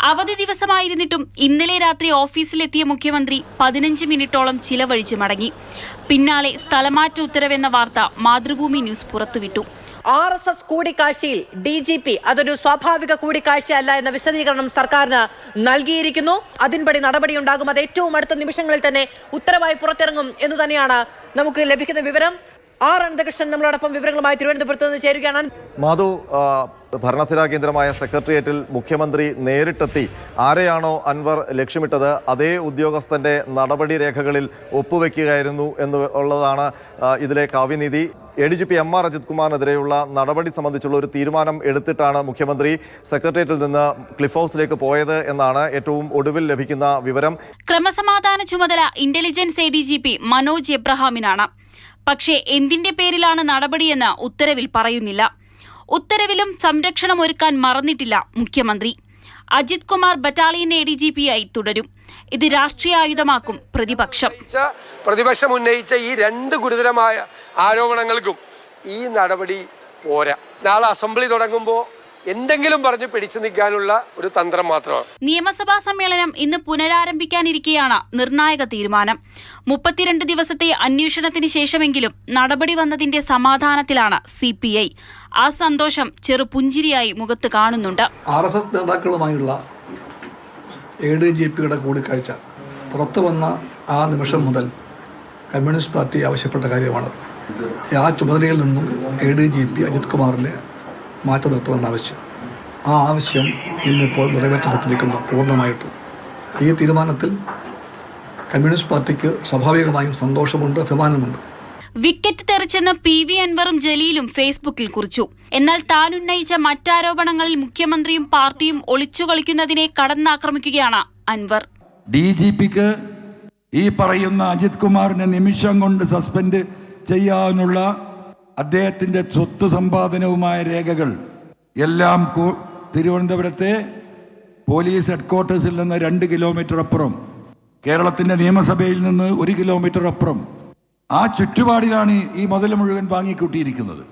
അവധി ദിവസമായിരുന്നിട്ടും ഇന്നലെ രാത്രി ഓഫീസിലെത്തിയ മുഖ്യമന്ത്രി 15 മിനിറ്റോളം ചിലവഴിച്ച് മടങ്ങി. പിന്നാലെ സ്ഥലമാറ്റ ഉത്തരവെന്ന വാർത്ത മാതൃഭൂമി ന്യൂസ് പുറത്തുവിട്ടു. RSS കൂടിക്കാഴ്ചയിൽ DGP അതൊരു സ്വാഭാവിക കൂടിക്കാഴ്ചയല്ല എന്ന വിശദീകരണം സർക്കാരിന് നൽകിയിരിക്കുന്നു. അതിൻപടി നടപടിയുണ്ടാകും. അത് ഏറ്റവും അടുത്ത നിമിഷങ്ങളിൽ തന്നെ ഉത്തരവായി പുറത്തിറങ്ങും എന്ന് തന്നെയാണ് നമുക്ക് ലഭിക്കുന്ന വിവരം. അനന്തകൃഷ്ണൻ നമ്മളോടൊപ്പം വിവരങ്ങളുമായി തിരുവനന്തപുരത്ത് നിന്ന് ചേരുകയാണ്. മാധു, ഭരണസിരാ കേന്ദ്രമായ സെക്രട്ടേറിയറ്റിൽ മുഖ്യമന്ത്രി നേരിട്ടെത്തി ആരെയാണോ അൻവർ ലക്ഷ്യമിട്ടത് അതേ ഉദ്യോഗസ്ഥന്റെ നടപടി രേഖകളിൽ ഒപ്പുവെക്കുകയായിരുന്നു എന്നുള്ളതാണ് ഇതിലെ കാവ്യനീതി. ADGP MR അജിത് കുമാറിനെതിരെയുള്ള നടപടി സംബന്ധിച്ചുള്ള ഒരു തീരുമാനം എടുത്തിട്ടാണ് മുഖ്യമന്ത്രി സെക്രട്ടേറിയറ്റിൽ നിന്ന് ക്ലിഫ് ഹൗസിലേക്ക് പോയത് എന്നാണ് ഏറ്റവും ഒടുവിൽ ലഭിക്കുന്ന വിവരം. ക്രമസമാധാന ചുമതല ഇന്റലിജൻസ് ADGP മനോജ് എബ്രഹാമിനാണ്. പക്ഷേ എന്തിന്റെ പേരിലാണ് നടപടിയെന്ന് ഉത്തരവിൽ പറയുന്നില്ല. ഉത്തരവിലും സംരക്ഷണം ഒരുക്കാൻ മറന്നിട്ടില്ല മുഖ്യമന്ത്രി. അജിത് കുമാർ ബറ്റാലിയൻ ADGP-ആയി തുടരും. ഇത് രാഷ്ട്രീയ ആയുധമാക്കും പ്രതിപക്ഷം ഉന്നയിച്ച ഈ രണ്ട് ഗുരുതരമായ ആരോപണങ്ങൾക്കും ഈ നടപടി പോരാ. നാളെ അസംബ്ലി തുടങ്ങുമ്പോൾ എന്തെങ്കിലും പറഞ്ഞ് പിടിച്ചു നിൽക്കാനുള്ള ഒരു തന്ത്രം മാത്രമാണ്. നിയമസഭാ സമ്മേളനം ഇന്ന് പുനരാരംഭിക്കാനിരിക്കെയാണ് നിർണായക തീരുമാനം. 32 ദിവസത്തെ അന്വേഷണത്തിന് ശേഷമെങ്കിലും നടപടി വന്നതിന്റെ സമാധാനത്തിലാണ് CPI. ആ സന്തോഷം ചെറുപുഞ്ചിരിയായി മുഖത്ത് കാണുന്നുണ്ട്. RSS നേതാക്കളുമായുള്ള ADGP-യുടെ കൂടിക്കാഴ്ച പുറത്തു വന്ന ആ നിമിഷം മുതൽ കമ്മ്യൂണിസ്റ്റ് പാർട്ടി ആവശ്യപ്പെട്ട കാര്യമാണ്. ആ ചുമതലയിൽ നിന്നും ADGP അജിത് കുമാറിനെ മാറ്റി നിർത്തണമെന്ന ആവശ്യം. ആ ആവശ്യം ഇന്നിപ്പോൾ നിറവേറ്റപ്പെട്ടിരിക്കുന്നു പൂർണ്ണമായിട്ടും. ഈ തീരുമാനത്തിൽ കമ്മ്യൂണിസ്റ്റ് പാർട്ടിക്ക് സ്വാഭാവികമായും സന്തോഷമുണ്ട്, അഭിമാനമുണ്ട്. വിക്കറ്റ് തെറിച്ചെന്ന് PV അൻവറും ജലീലും ഫേസ്ബുക്കിൽ കുറിച്ചു. എന്നാൽ താൻ ഉന്നയിച്ച മറ്റാരോപണങ്ങളിൽ മുഖ്യമന്ത്രിയും പാർട്ടിയും ഒളിച്ചുകളിക്കുന്നതിനെ കടന്നാക്രമിക്കുകയാണ് അൻവർ. DGP-ക്ക് ഈ പറയുന്ന അജിത് കുമാറിനെ നിമിഷം കൊണ്ട് സസ്പെൻഡ് ചെയ്യാനുള്ള അദ്ദേഹത്തിന്റെ സ്വത്ത് സമ്പാദനവുമായ രേഖകൾ എല്ലാം തിരുവനന്തപുരത്തെ പോലീസ് ഹെഡ്ക്വാർട്ടേഴ്സിൽ നിന്ന് 2 കിലോമീറ്റർ അപ്പുറം, കേരളത്തിന്റെ നിയമസഭയിൽ നിന്ന് 1 കിലോമീറ്റർ അപ്പുറം, ആ ചുറ്റുപാടിലാണ് ഈ മുതൽ മുഴുവൻ വാങ്ങിക്കൂട്ടിയിരിക്കുന്നത്.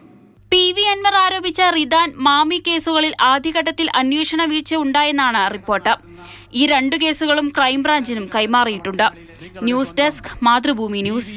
PV അൻവർ ആരോപിച്ച റിദാൻ, മാമി കേസുകളിൽ ആദ്യഘട്ടത്തിൽ അന്വേഷണ വീഴ്ച ഉണ്ടായെന്നാണ് റിപ്പോർട്ട്. ഈ 2 കേസുകളും ക്രൈംബ്രാഞ്ചിനും കൈമാറിയിട്ടുണ്ട്. News desk, Mathrubhumi news.